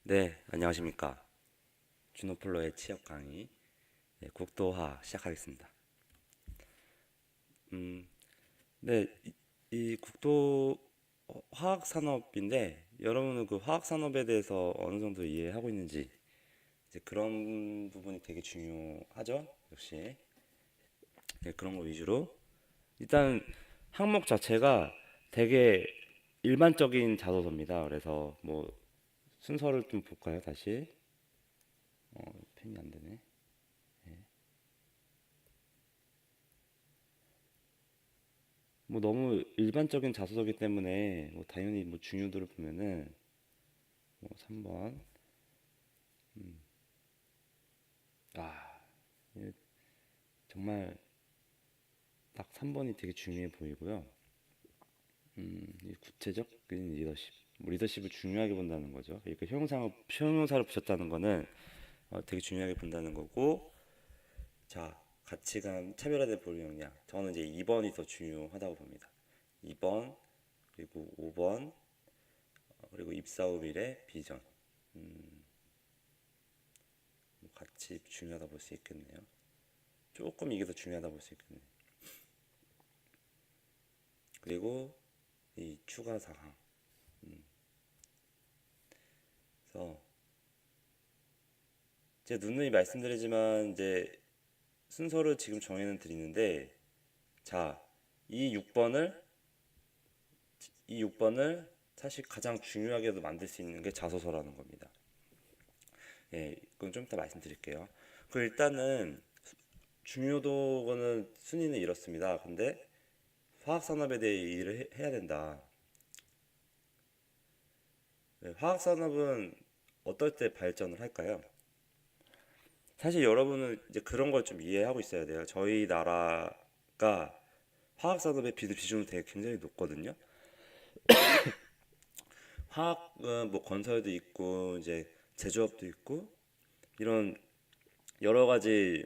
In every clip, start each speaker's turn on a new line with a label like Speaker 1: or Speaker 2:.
Speaker 1: 네, 안녕하십니까. 주노폴로의 취업 강의, 국도화 시작하겠습니다. 음, 네, 이 국도 화학 산업인데 여러분은 그 화학 산업에 대해서 어느 정도 이해하고 있는지 이제 그런 부분이 되게 중요하죠. 역시 네, 그런 거 위주로 일단 항목 자체가 되게 일반적인 자소서입니다. 그래서 뭐 순서를 좀 볼까요? 다시 펜이 안 되네. 뭐 너무 일반적인 자소서기 때문에 뭐 당연히 뭐 중요도를 보면은 뭐 3번 아 예, 정말 딱 3번이 되게 중요해 보이고요. 이 구체적인 리더십 뭐 리더십을 중요하게 본다는 거죠. 이렇게 형용사를 붙였다는 거는 되게 중요하게 본다는 거고 자 가치관 차별화된 보류 역량 저는 이제 2번이 더 중요하다고 봅니다. 2번 그리고 5번 그리고 입사 후 미래 비전 뭐 같이 중요하다 볼 수 있겠네요. 조금 이게 더 중요하다 볼 수 있겠네요. 그리고 이 추가 사항. 그래서 제가 누누이 말씀드리지만 이제 순서를 지금 정해는 드리는데 자, 이 6번을 이 6번을 사실 가장 중요하게도 만들 수 있는 게 자소서라는 겁니다. 예, 그건 좀 이따 말씀드릴게요. 그 일단은 중요도는 순위는 이렇습니다. 근데 화학산업에 대해 일을 해야 된다. 네, 화학산업은 어떨 때 발전을 할까요? 사실 여러분은 이제 그런 걸 좀 이해하고 있어야 돼요. 저희 나라가 화학산업의 비중이 되게 굉장히 높거든요. 화학은 뭐 건설도 있고 이제 제조업도 있고 이런 여러 가지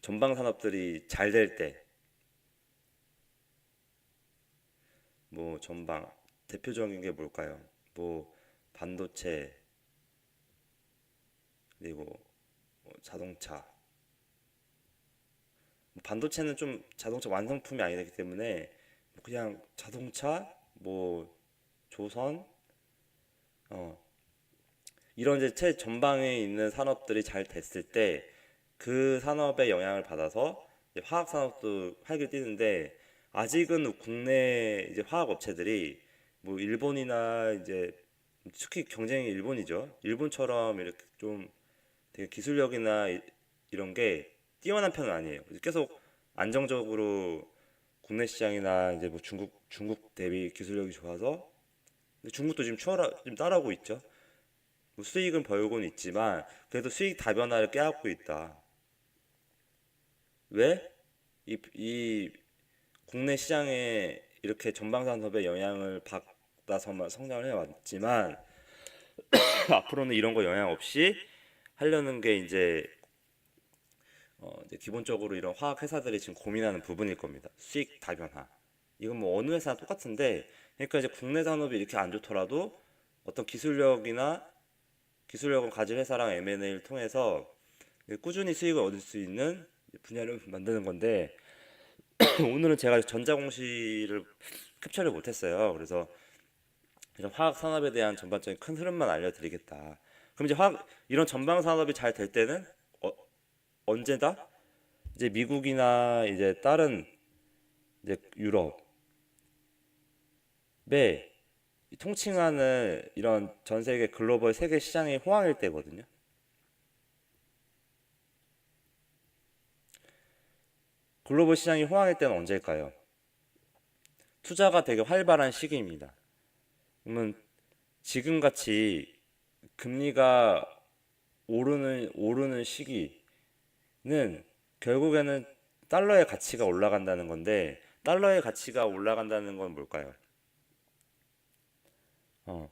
Speaker 1: 전방 산업들이 잘 될 때 뭐 전방 대표적인 게 뭘까요? 뭐 반도체 그리고 뭐 자동차 반도체는 좀 자동차 완성품이 아니기 때문에 그냥 자동차 뭐 조선 어 이런 이제 최전방에 있는 산업들이 잘 됐을 때 그 산업의 영향을 받아서 이제 화학 산업도 활기 뛰는데 아직은 국내 이제 화학 업체들이 뭐 일본이나 이제 특히 경쟁이 일본이죠. 일본처럼 이렇게 좀 되게 기술력이나 이런 게 뛰어난 편은 아니에요. 계속 안정적으로 국내 시장이나 이제 뭐 중국 대비 기술력이 좋아서 중국도 지금 지금 따라오고 있죠. 뭐 수익은 벌고는 있지만 그래도 수익 다변화를 꾀하고 있다. 왜? 이 국내 시장에 이렇게 전방산업의 영향을 받아서만 성장을 해왔지만 앞으로는 이런 거 영향 없이 하려는 게 이제 기본적으로 이런 화학 회사들이 지금 고민하는 부분일 겁니다. 수익 다변화. 이건 뭐 어느 회사나 똑같은데 그러니까 이제 국내 산업이 이렇게 안 좋더라도 어떤 기술력을 가진 회사랑 M&A를 통해서 꾸준히 수익을 얻을 수 있는 분야를 만드는 건데 오늘은 제가 전자공시를 캡처를 못했어요. 그래서 이런 화학 산업에 대한 전반적인 큰 흐름만 알려드리겠다. 그럼 이제 이런 전방 산업이 잘 될 때는 언제다? 이제 미국이나 이제 다른 이제 유럽의 통칭하는 이런 전 세계 글로벌 세계 시장의 호황일 때거든요. 글로벌 시장이 호황일 때는 언제일까요? 투자가 되게 활발한 시기입니다. 그러면 지금 같이 금리가 오르는 시기는 결국에는 달러의 가치가 올라간다는 건데 달러의 가치가 올라간다는 건 뭘까요? 어,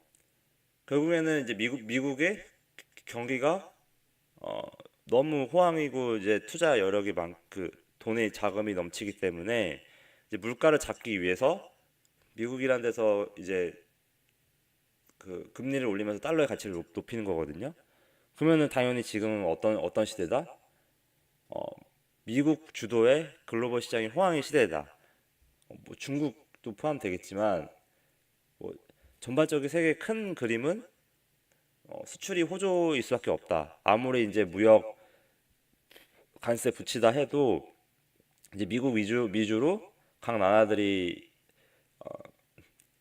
Speaker 1: 결국에는 이제 미국의 경기가 어, 너무 호황이고 이제 투자 여력이 많그 돈의 자금이 넘치기 때문에 이제 물가를 잡기 위해서 미국이란 데서 이제 그 금리를 올리면서 달러의 가치를 높이는 거거든요. 그러면은 당연히 지금은 어떤 시대다? 어, 미국 주도의 글로벌 시장이 호황의 시대다. 뭐 중국도 포함되겠지만 뭐 전반적인 세계 큰 그림은 수출이 호조일 수밖에 없다. 아무리 이제 무역 관세 붙이다 해도 이제 미국 위주로 각 나라들이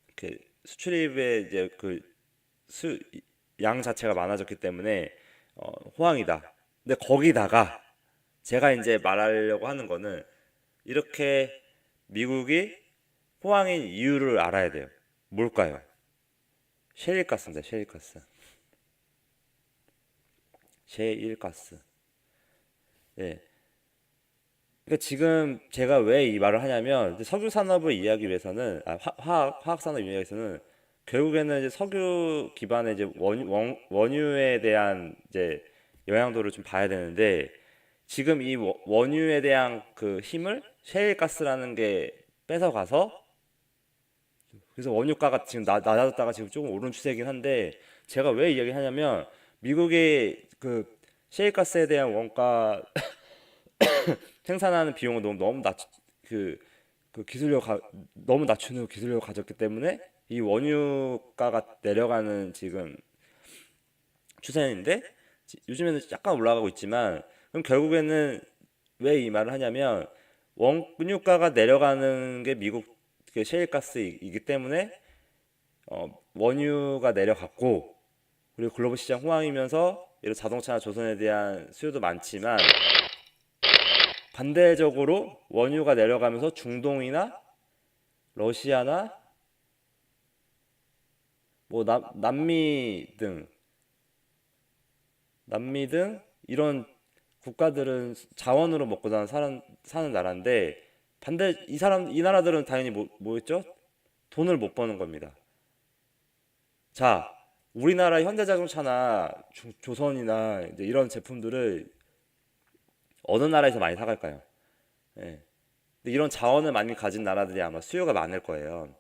Speaker 1: 이렇게 수출입의 이제 수, 양 자체가 많아졌기 때문에 호황이다. 근데 거기다가 제가 이제 말하려고 하는 거는 이렇게 미국이 호황인 이유를 알아야 돼요. 뭘까요? 셰일가스입니다. 셰일가스. 셰일가스. 예. 그러니까 지금 제가 왜 이 말을 하냐면 이제 석유 산업을 이해하기 위해서는 화학 산업 이해하기 위해서는 결국에는 이제 석유 기반의 이제 원유에 대한 이제 영향도를 좀 봐야 되는데 지금 이 원유에 대한 그 힘을 셰일가스라는 게 뺏어가서 그래서 원유가가 지금 낮아졌다가 지금 조금 오른 추세이긴 한데 제가 왜 이야기하냐면 미국의 그 셰일가스에 대한 원가 생산하는 비용을 너무 그, 그 너무 낮추는 기술력을 가졌기 때문에 이 원유가가 내려가는 지금 추세인데 요즘에는 약간 올라가고 있지만 그럼 결국에는 왜 이 말을 하냐면 원유가가 내려가는 게 미국 그 셰일가스이기 때문에 원유가 내려갔고 그리고 글로벌 시장 호황이면서 이런 자동차나 조선에 대한 수요도 많지만 반대적으로 원유가 내려가면서 중동이나 러시아나 뭐 남미 등 이런 국가들은 자원으로 먹고 사는 나라인데 이 나라들은 당연히 뭐였죠? 돈을 못 버는 겁니다. 자, 우리나라 현대자동차나 조선이나 이제 이런 제품들을 어느 나라에서 많이 사갈까요? 예. 근데 이런 자원을 많이 가진 나라들이 아마 수요가 많을 거예요.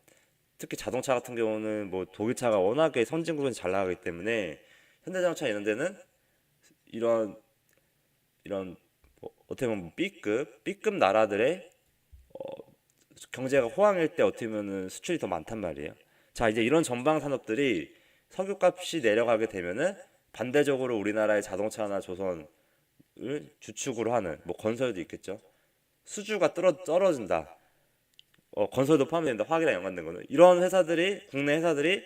Speaker 1: 특히 자동차 같은 경우는 뭐 독일차가 워낙에 선진국에서 잘 나가기 때문에 현대자동차 이런 데는 이런 이런 뭐 어떻게 보면 B급 나라들의 경제가 호황일 때 어떻게 보면은 수출이 더 많단 말이에요. 자, 이제 이런 전방 산업들이 석유값이 내려가게 되면은 반대적으로 우리나라의 자동차나 조선을 주축으로 하는 뭐 건설도 있겠죠. 수주가 떨어진다. 건설도 포함된다. 화학이랑 연관된 거는 이런 회사들이 국내 회사들이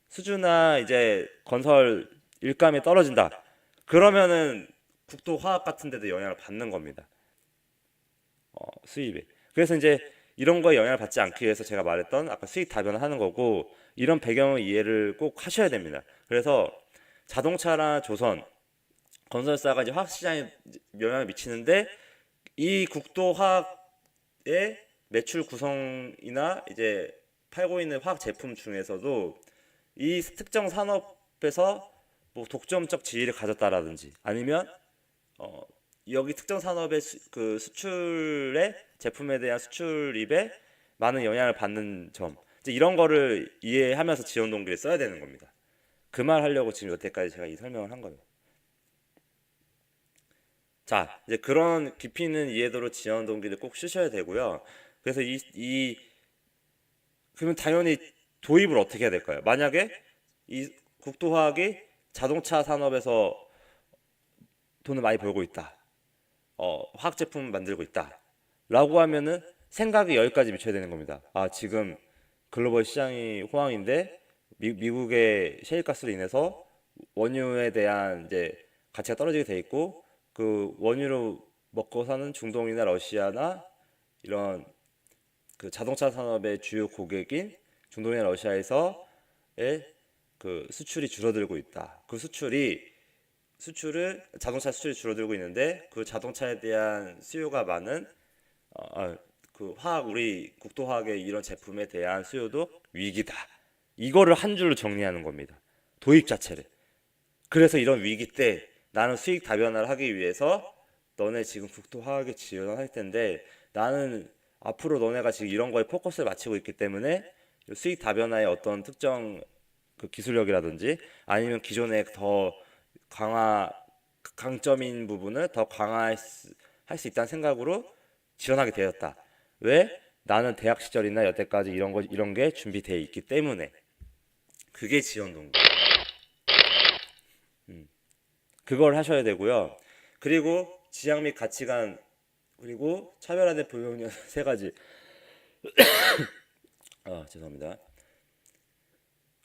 Speaker 1: 수주나 이제 건설 일감이 떨어진다. 그러면은 국도 화학 같은 데도 영향을 받는 겁니다. 수입에. 그래서 이제 이런 거에 영향을 받지 않기 위해서 제가 말했던 아까 수익 다변을 하는 거고 이런 배경을 이해를 꼭 하셔야 됩니다. 그래서 자동차나 조선, 건설사가 이제 화학 시장에 영향을 미치는데 이 국도 화학의 매출 구성이나 이제 팔고 있는 화학 제품 중에서도 이 특정 산업에서 뭐 독점적 지위를 가졌다라든지 아니면 여기 특정 산업의 그 수출의 제품에 대한 수출입에 많은 영향을 받는 점 이제 이런 거를 이해하면서 지원 동기를 써야 되는 겁니다. 그 말 하려고 지금 여태까지 제가 이 설명을 한 거예요. 자, 이제 그런 깊이 있는 이해도로 지원 동기를 꼭 쓰셔야 되고요. 그래서 그러면 당연히 도입을 어떻게 해야 될까요? 만약에 이 국토화학이 자동차 산업에서 돈을 많이 벌고 있다. 화학 제품 만들고 있다. 라고 하면은 생각이 여기까지 미쳐야 되는 겁니다. 아, 지금 글로벌 시장이 호황인데 미국의 셰일가스로 인해서 원유에 대한 이제 가치가 떨어지게 돼 있고 그 원유로 먹고 사는 중동이나 러시아나 이런 그 자동차 산업의 주요 고객인 중동이나 러시아에서의 그 수출이 줄어들고 있다. 그 수출을 자동차 수출이 줄어들고 있는데 그 자동차에 대한 수요가 많은 그 우리 국토화학의 이런 제품에 대한 수요도 위기다. 이거를 한 줄로 정리하는 겁니다. 도입 자체를. 그래서 이런 위기 때 나는 수익 다변화를 하기 위해서 너네 지금 국토화학에 지원을 할 텐데 나는 앞으로 너네가 지금 이런 거에 포커스를 맞추고 있기 때문에 수익 다변화의 어떤 특정 그 기술력이라든지 아니면 기존에 더 강화 강점인 부분을 더 강화할 할 수 있다는 생각으로 지원하게 되었다. 왜? 나는 대학 시절이나 여태까지 이런 게 준비되어 있기 때문에. 그게 지원 동기. 그걸 하셔야 되고요. 그리고 지향 및 가치관, 그리고 차별화된 보호력 세 가지. 죄송합니다.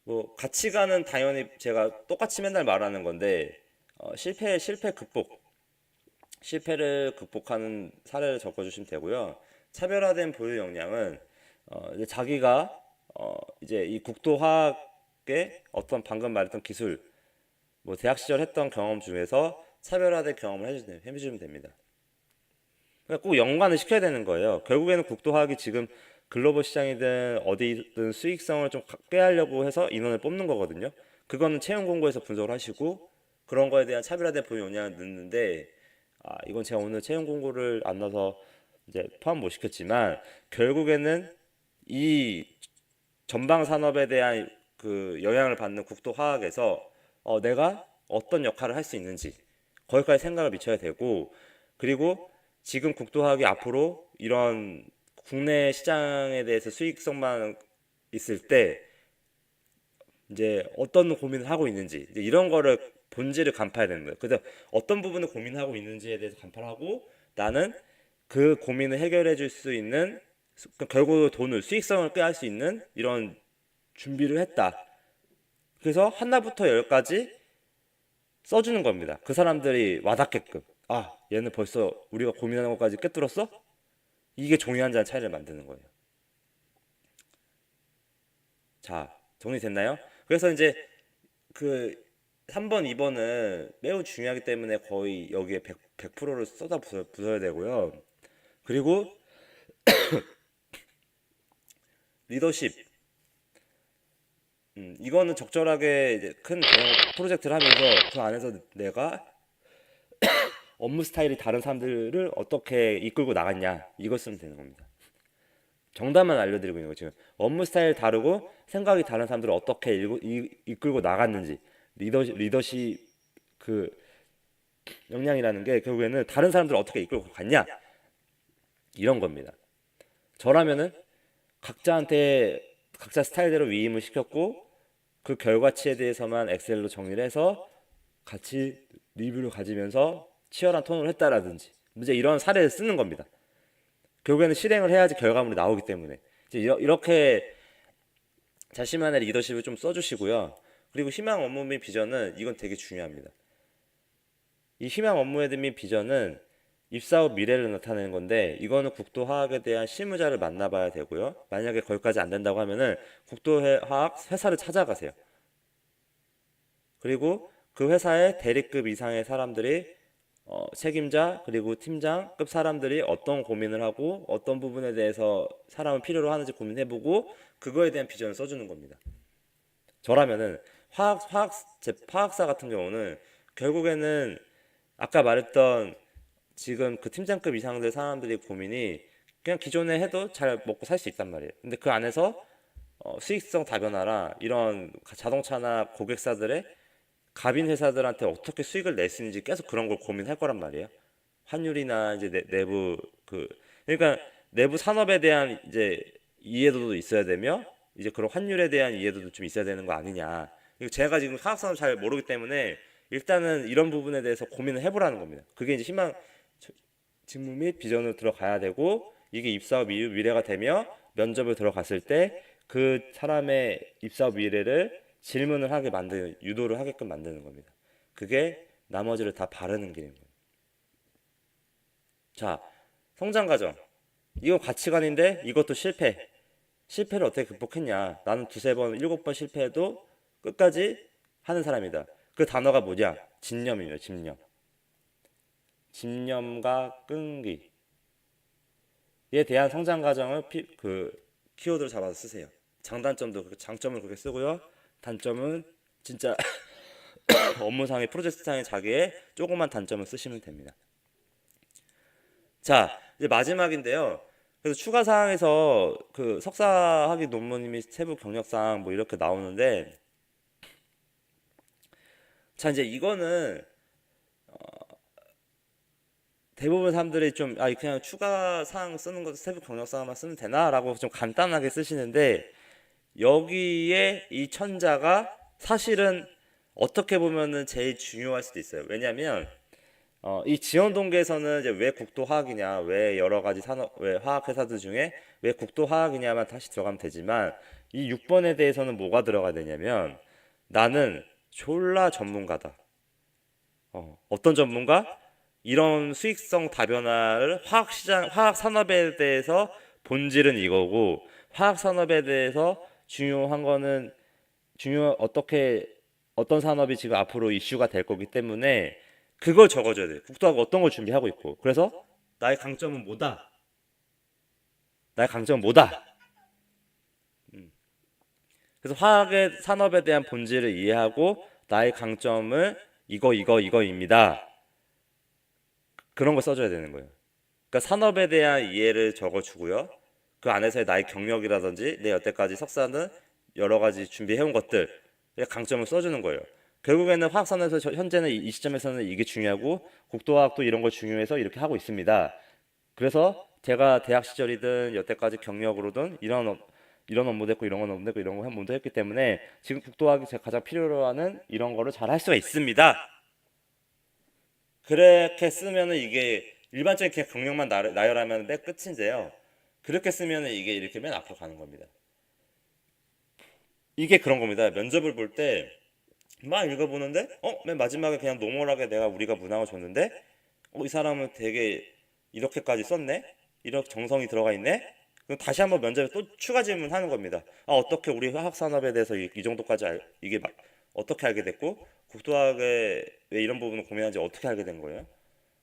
Speaker 1: 뭐 가치관은 당연히 제가 똑같이 맨날 말하는 건데, 실패 극복, 실패를 극복하는 사례를 적어주시면 되고요. 차별화된 보유 역량은 이제 자기가 이제 이 국토화학의 어떤 방금 말했던 기술, 뭐 대학 시절 했던 경험 중에서 차별화된 경험을 해주시면 됩니다. 그러니까 꼭 연관을 시켜야 되는 거예요. 결국에는 국토화학이 지금 글로벌 시장이든 어디든 수익성을 좀 꾀하려고 해서 인원을 뽑는 거거든요. 그거는 채용 공고에서 분석을 하시고 그런 거에 대한 차별화된 보유 역량을 넣는데, 이건 제가 오늘 채용 공고를 안 넣어서 이제 포함 못 시켰지만 결국에는 이 전방 산업에 대한 그 영향을 받는 국토화학에서 내가 어떤 역할을 할 수 있는지 거기까지 생각을 미쳐야 되고, 그리고 지금 국토화학이 앞으로 이런 국내 시장에 대해서 수익성만 있을 때 이제 어떤 고민을 하고 있는지 이제 이런 거를 본질을 간파해야 되는 거예요. 그래서 어떤 부분을 고민하고 있는지에 대해서 간파를 하고 나는 그 고민을 해결해 줄 수 있는 결국 돈을 수익성을 꾀할 수 있는 이런 준비를 했다. 그래서 하나부터 열까지 써주는 겁니다. 그 사람들이 와닿게끔. 얘는 벌써 우리가 고민하는 것까지 꿰뚫었어? 이게 종이 한 장 차이를 만드는 거예요. 자, 정리됐나요? 그래서 이제 그 3번, 2번은 매우 중요하기 때문에 거의 여기에 100%를 쏟아 부숴야 되고요. 그리고 리더십. 이거는 적절하게 이제 큰 대형 프로젝트를 하면서 그 안에서 내가 업무 스타일이 다른 사람들을 어떻게 이끌고 나갔냐. 이걸 쓰면 되는 겁니다. 정답만 알려드리고 있는 거죠. 지금 업무 스타일 다르고 생각이 다른 사람들을 어떻게 이끌고 나갔는지, 리더십 그 역량이라는 게 결국에는 다른 사람들을 어떻게 이끌고 갔냐 이런 겁니다. 저라면은 각자한테 각자 스타일대로 위임을 시켰고 그 결과치에 대해서만 엑셀로 정리를 해서 같이 리뷰를 가지면서 치열한 토론을 했다라든지 이제 이런 사례를 쓰는 겁니다. 결국에는 실행을 해야지 결과물이 나오기 때문에 이제 이렇게 자신만의 리더십을 좀 써주시고요. 그리고 희망 업무 및 비전은 이건 되게 중요합니다. 이 희망 업무에 및 비전은 입사 후 미래를 나타내는 건데 이거는 국토화학에 대한 실무자를 만나봐야 되고요. 만약에 거기까지 안 된다고 하면은 국토화학 회사를 찾아가세요. 그리고 그 회사의 대리급 이상의 사람들이 책임자 그리고 팀장급 사람들이 어떤 고민을 하고 어떤 부분에 대해서 사람을 필요로 하는지 고민해보고 그거에 대한 비전을 써주는 겁니다. 저라면은 화학사 같은 경우는 결국에는 아까 말했던 지금 그 팀장급 이상들 사람들이 고민이 그냥 기존에 해도 잘 먹고 살 수 있단 말이에요. 근데 그 안에서 수익성 다변화라 이런 자동차나 고객사들의 갑인 회사들한테 어떻게 수익을 낼 수 있는지 계속 그런 걸 고민할 거란 말이에요. 환율이나 이제 내부 그러니까 내부 산업에 대한 이제 이해도도 있어야 되며 이제 그런 환율에 대한 이해도도 좀 있어야 되는 거 아니냐. 제가 지금 화학 산업 잘 모르기 때문에 일단은 이런 부분에 대해서 고민을 해보라는 겁니다. 그게 이제 희망 직무 및 비전으로 들어가야 되고 이게 입사업 이후 미래가 되며 면접을 들어갔을 때 그 사람의 입사업 미래를 질문을 하게 만드는 유도를 하게끔 만드는 겁니다. 그게 나머지를 다 바르는 길인 거예요. 자, 성장 과정. 이거 가치관인데 이것도 실패. 실패를 어떻게 극복했냐? 나는 두세 번, 7번 실패해도 끝까지 하는 사람이다. 그 단어가 뭐냐? 집념이에요, 집념. 집념과 끈기에 대한 성장 과정을 그 키워드로 잡아서 쓰세요. 장점을 그렇게 쓰고요. 단점은 진짜 업무상의 프로젝트상의 자기의 조그만 단점을 쓰시면 됩니다. 자, 이제 마지막인데요. 그래서 추가 사항에서 그 석사 학위 논문 및 세부 경력사항 뭐 이렇게 나오는데 자, 이제 이거는 대부분 사람들이 좀, 그냥 추가 사항 쓰는 거, 세부 경력 사항만 쓰면 되나라고 좀 간단하게 쓰시는데, 여기에 이 천자가 사실은 어떻게 보면은 제일 중요할 수도 있어요. 왜냐면 이 지원 동계에서는 이제 왜 국토화학이냐, 왜 여러 가지 산업, 왜 화학회사들 중에 왜 국토화학이냐만 다시 들어가면 되지만, 이 6번에 대해서는 뭐가 들어가야 되냐면, 나는 졸라 전문가다. 어떤 전문가? 이런 수익성 다변화를 화학 산업에 대해서 본질은 이거고, 화학 산업에 대해서 중요한 거는 어떻게 어떤 산업이 지금 앞으로 이슈가 될 거기 때문에 그걸 적어줘야 돼. 국토학 어떤 걸 준비하고 있고. 그래서 나의 강점은 뭐다? 나의 강점은 뭐다? 그래서 화학의 산업에 대한 본질을 이해하고 나의 강점을 이거입니다. 그런 걸 써줘야 되는 거예요. 그러니까 산업에 대한 이해를 적어주고요. 그 안에서의 나의 경력이라든지 내 여태까지 석사는 여러 가지 준비해온 것들 강점을 써주는 거예요. 결국에는 화학산업에서 현재는 이 시점에서는 이게 중요하고 국토화학도 이런 걸 중요해서 이렇게 하고 있습니다. 그래서 제가 대학 시절이든 여태까지 경력으로든 이런 업무도 했고 이런 건 업무도 했고 이런 거 업무도 했기 때문에 지금 국토화학이 제가 가장 필요로 하는 이런 거를 잘 할 수가 있습니다. 그렇게 쓰면은 이게 일반적인 그냥 경력만 나열하면 내 끝인데요. 그렇게 쓰면은 이게 이렇게 맨 앞으로 가는 겁니다. 이게 그런 겁니다. 면접을 볼 때 막 읽어보는데 맨 마지막에 그냥 노멀하게 우리가 문항을 줬는데 이 사람은 되게 이렇게까지 썼네? 이렇게 정성이 들어가 있네? 그럼 다시 한번 면접에 또 추가 질문하는 겁니다. 어떻게 우리 화학 산업에 대해서 이 정도까지 이게 어떻게 알게 됐고 국토화학에 왜 이런 부분을 고민하는지 어떻게 알게 된 거예요?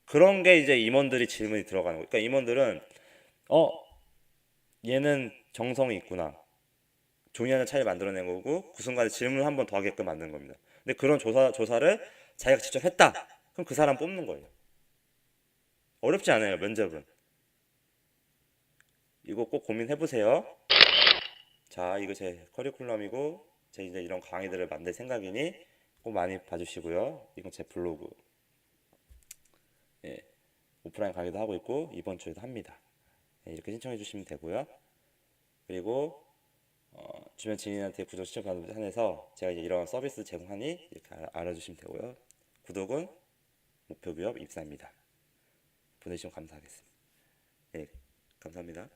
Speaker 1: 그런 게 이제 임원들이 질문이 들어가는 거예요. 그러니까 임원들은 어 얘는 정성이 있구나. 종이 하나 차이 만들어낸 거고 그 순간에 질문을 한 번 더 하게끔 만든 겁니다. 근데 그런 조사를 자기가 직접 했다. 그럼 그 사람 뽑는 거예요. 어렵지 않아요, 면접은. 이거 꼭 고민해 보세요. 자, 이거 제 커리큘럼이고 제 이제 이런 강의들을 만들 생각이니 꼭 많이 봐주시고요. 이건 제 블로그. 예, 오프라인 강의도 하고 있고 이번 주에도 합니다. 예, 이렇게 신청해 주시면 되고요. 그리고 주변 지인한테 구독 신청 한해서 제가 이제 이런 서비스 제공하니 이렇게 알아주시면 되고요. 구독은 목표 기업 입사입니다. 보내주시면 감사하겠습니다. 네, 감사합니다.